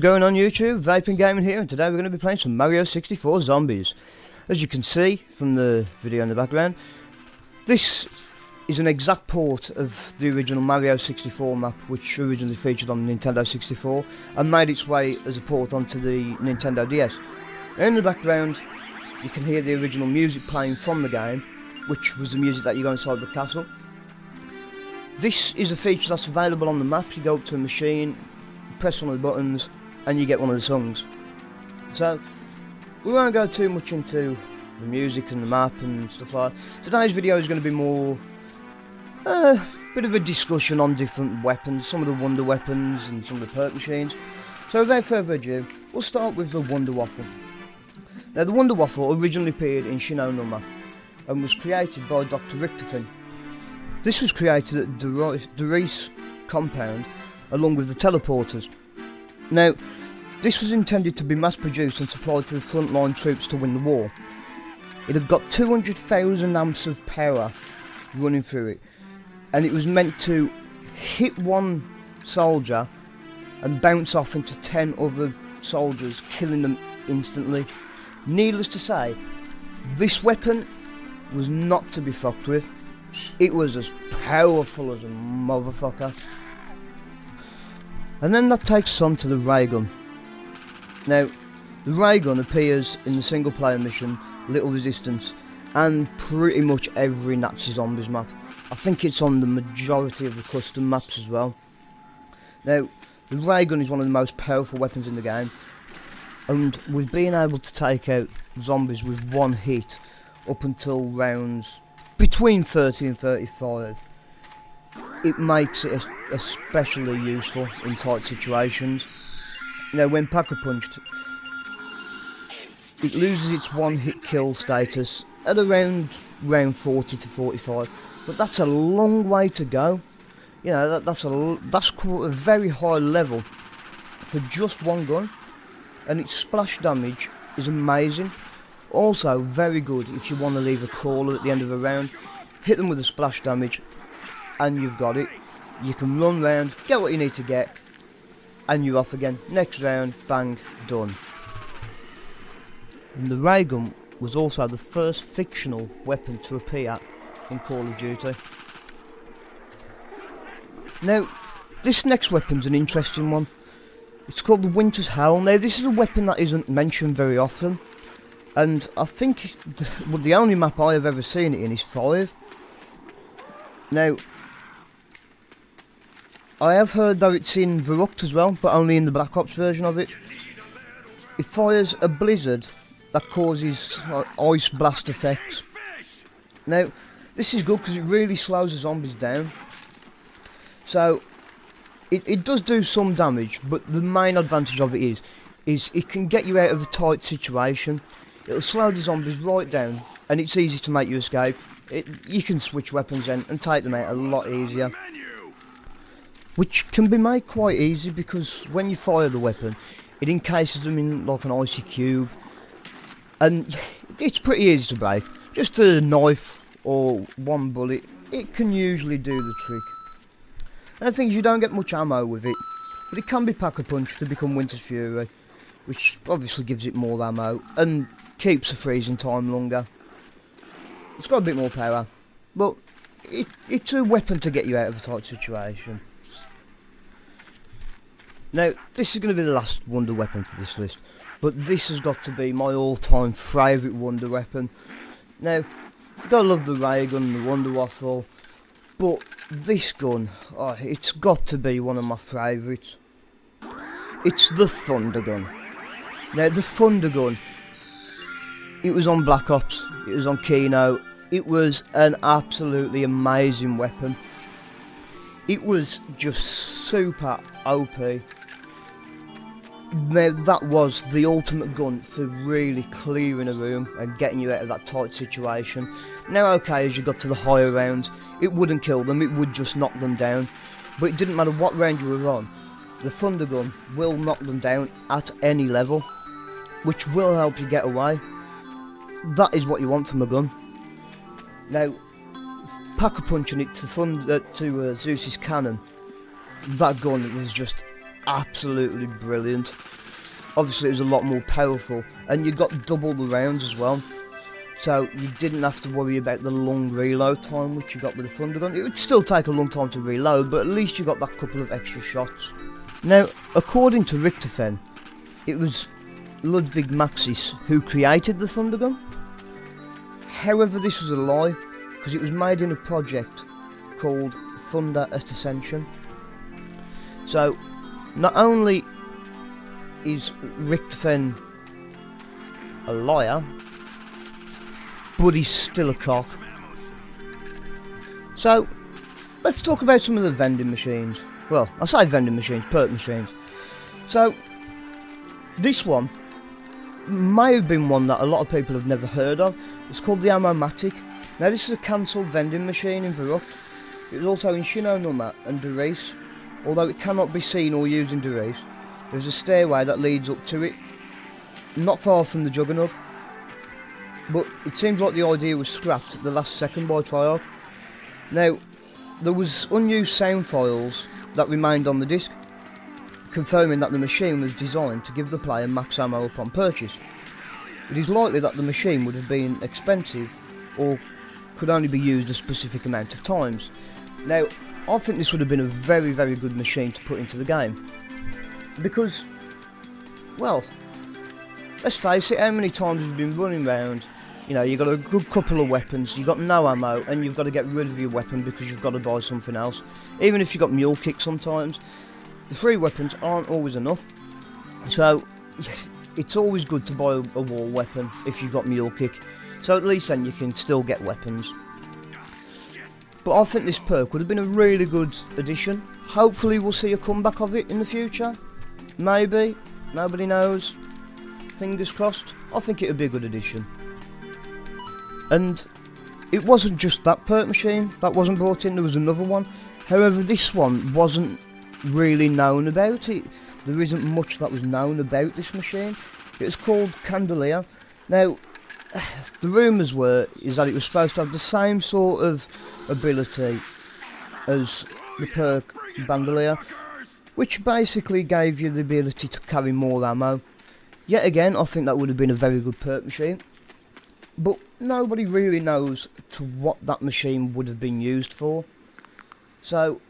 going on YouTube? Vaping Gaming here, and today we're going to be playing some Mario 64 Zombies. As you can see from the video in the background, this is an exact port of the original Mario 64 map, which originally featured on the Nintendo 64 and made its way as a port onto the Nintendo DS. Now in the background you can hear the original music playing from the game, which was the music that you got inside the castle. This is a feature that's available on the map. You go up to a machine, press one of the buttons and you get one of the songs. So we won't go too much into the music and the map and stuff like that. Today's video is going to be more bit of a discussion on different weapons, some of the wonder weapons and some of the perk machines. So without further ado, we'll start with the Wonder Waffle. Now the Wonder Waffle originally appeared in Shin Onuma and was created by Dr. Richtofen. This was created at Doris compound along with the teleporters. Now, this was intended to be mass produced and supplied to the frontline troops to win the war. It had got 200,000 amps of power running through it, and it was meant to hit one soldier and bounce off into 10 other soldiers, killing them instantly. Needless to say, this weapon was not to be fucked with. It was as powerful as a motherfucker. And then that takes us on to the ray gun. Now, the ray gun appears in the single player mission, Little Resistance, and pretty much every Nazi Zombies map. I think it's on the majority of the custom maps as well. Now, the ray gun is one of the most powerful weapons in the game, and with being able to take out zombies with one hit up until rounds between 30 and 35, it makes it especially useful in tight situations. Now when Pack-a-Punched, it loses its one hit kill status at around round 40 to 45, but that's a long way to go. You know, that's a very high level for just one gun, and its splash damage is amazing. Also very good if you want to leave a crawler at the end of a round, hit them with the splash damage and you've got it. You can run round, get what you need to get, and you're off again. Next round, bang, done. And the ray gun was also the first fictional weapon to appear in Call of Duty. Now, this next weapon's an interesting one. It's called the Winter's Howl. Now, this is a weapon that isn't mentioned very often, and I think the only map I have ever seen it in is 5. Now, I have heard that it's in Verrucht as well, but only in the Black Ops version of it. It fires a blizzard that causes ice blast effects. Now, this is good because it really slows the zombies down. So, it does do some damage, but the main advantage of it is it can get you out of a tight situation. It'll slow the zombies right down, and it's easy to make you escape. You can switch weapons in and take them out a lot easier, which can be made quite easy because when you fire the weapon, it encases them in like an icy cube, and it's pretty easy to break. Just a knife or one bullet, it can usually do the trick. And the thing is, you don't get much ammo with it, but it can be Pack-a-Punch to become Winter's Fury, which obviously gives it more ammo and keeps the freezing time longer. It's got a bit more power, but it's a weapon to get you out of a tight situation. Now, this is going to be the last wonder weapon for this list, but this has got to be my all-time favourite wonder weapon. Now, you've got to love the ray gun and the Wonder Waffle, but this gun, it's got to be one of my favourites. It's the Thunder Gun. Now, the Thunder Gun, it was on Black Ops, it was on Kino, it was an absolutely amazing weapon. It was just super OP. Now, that was the ultimate gun for really clearing a room and getting you out of that tight situation. Now, okay, as you got to the higher rounds, it wouldn't kill them, it would just knock them down. But it didn't matter what round you were on, the Thunder Gun will knock them down at any level, which will help you get away. That is what you want from a gun. Now, Pack-a-Punching it to Zeus's cannon, that gun was just absolutely brilliant. Obviously it was a lot more powerful, and you got double the rounds as well, so you didn't have to worry about the long reload time which you got with the Thunder Gun. It would still take a long time to reload, but at least you got that couple of extra shots. Now, according to Richtofen, it was Ludwig Maxis who created the Thunder Gun. However, this was a lie, because it was made in a project called Thunder at Ascension. So, not only is Richtofen a liar, but he's still a cop. So, let's talk about some of the vending machines. Well, I say vending machines, perk machines. So, this one may have been one that a lot of people have never heard of. It's called the Ammo-Matic. Now, this is a cancelled vending machine in Verrückt. It was also in Shinonuma and Derice, although it cannot be seen or used in Derice. There's a stairway that leads up to it, not far from the Juggernaut. But it seems like the idea was scrapped at the last second by Treyarch. Now, there was unused sound files that remained on the disc, confirming that the machine was designed to give the player max ammo upon purchase. It is likely that the machine would have been expensive or could only be used a specific amount of times. Now, I think this would have been a very, very good machine to put into the game, because, well, let's face it, how many times you've been running around, you know, you've got a good couple of weapons, you've got no ammo, and you've got to get rid of your weapon because you've got to buy something else. Even if you've got mule kick sometimes, the free weapons aren't always enough. So, it's always good to buy a wall weapon if you've got mule kick. So at least then you can still get weapons. But I think this perk would have been a really good addition. Hopefully we'll see a comeback of it in the future. Maybe. Nobody knows. Fingers crossed. I think it would be a good addition. And it wasn't just that perk machine that wasn't brought in, there was another one. However, this one wasn't really known about it. There isn't much that was known about this machine. It was called Candelier. Now, the rumours is that it was supposed to have the same sort of ability as the perk Bandolier, which basically gave you the ability to carry more ammo. Yet again, I think that would have been a very good perk machine, but nobody really knows to what that machine would have been used for. So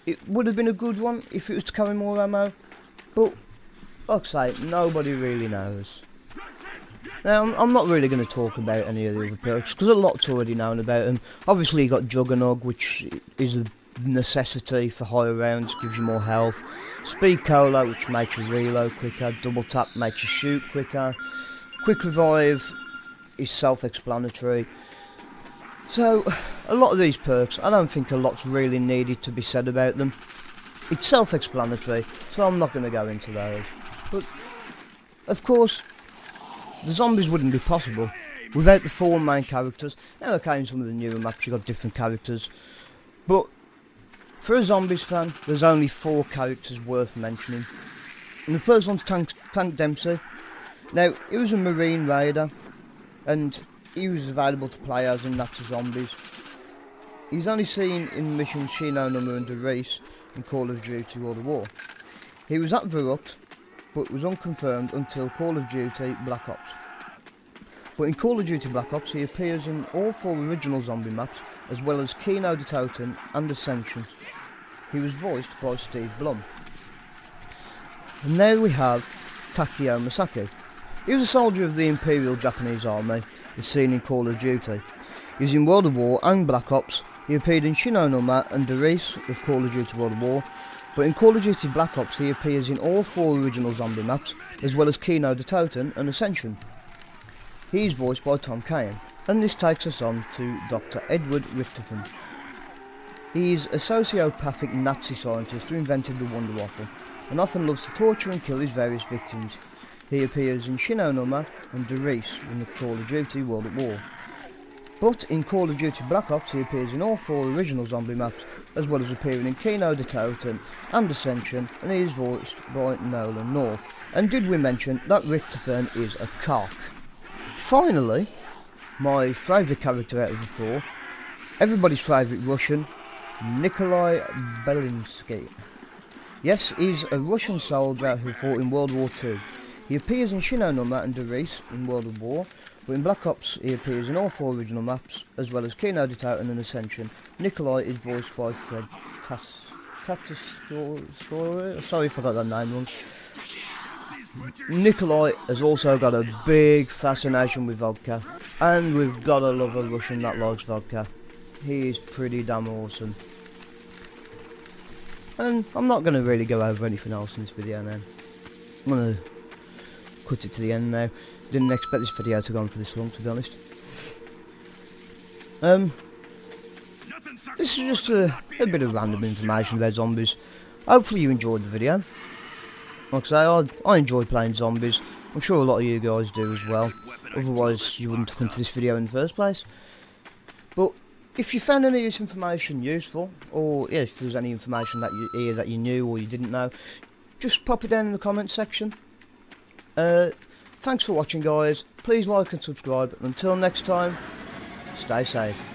it would have been a good one if it was to carry more ammo, but like I say, nobody really knows. Now, I'm not really going to talk about any of the other perks, because a lot's already known about them. Obviously you got Juggernog, which is a necessity for higher rounds, gives you more health. Speed Cola, which makes you reload quicker. Double Tap makes you shoot quicker. Quick Revive is self-explanatory. So, a lot of these perks, I don't think a lot's really needed to be said about them. It's self-explanatory, so I'm not going to go into those. But, of course, the zombies wouldn't be possible without the 4 main characters. Now, okay, in some of the newer maps you've got different characters, but for a zombies fan, there's only 4 characters worth mentioning. And the first one's Tank Dempsey. Now, he was a Marine Raider, and he was available to play as in Nazi Zombies. He's only seen in Mission Shinonuma and Derice in Call of Duty World War. He was at Verrückt, but was unconfirmed until Call of Duty Black Ops. But in Call of Duty Black Ops he appears in all 4 original zombie maps, as well as Kino de Toten and Ascension. He was voiced by Steve Blum. And now we have Takeo Masaki. He was a soldier of the Imperial Japanese Army, as seen in Call of Duty. He was in World of War and Black Ops. He appeared in Shinonuma and Derice of Call of Duty World War. But in Call of Duty Black Ops he appears in all 4 original zombie maps, as well as Kino de Toten and Ascension. He is voiced by Tom Cain, and this takes us on to Dr. Edward Richtofen. He is a sociopathic Nazi scientist who invented the Wonder Waffle, and often loves to torture and kill his various victims. He appears in Shinonuma and Derice in the Call of Duty World at War. But in Call of Duty Black Ops he appears in all 4 original zombie maps, as well as appearing in Kino de Toten and Ascension, and he is voiced by Nolan North. And did we mention that Richtofen is a cock? Finally, my favourite character out of the 4, everybody's favourite Russian, Nikolai Belinsky. Yes, he's a Russian soldier who fought in World War II. He appears in Shino Nummer and Doris in World of War, but in Black Ops he appears in all 4 original maps, as well as Kino Detail and Ascension. Nikolai is voiced by Fred Tatastora. Sorry if I got that name wrong. Nikolai has also got a big fascination with vodka, and we've got to love a Russian that likes vodka. He is pretty damn awesome. And I'm not going to really go over anything else in this video now. I'm going to cut it to the end now. Didn't expect this video to go on for this long, to be honest. This is just a bit of random information about zombies. Hopefully you enjoyed the video. Like I say, I enjoy playing zombies. I'm sure a lot of you guys do as well. Otherwise you wouldn't have come to this video in the first place. But if you found any of this information useful, or yeah, if there's any information that you knew or you didn't know, just pop it down in the comments section. Thanks for watching, guys. Please like and subscribe, and until next time, stay safe.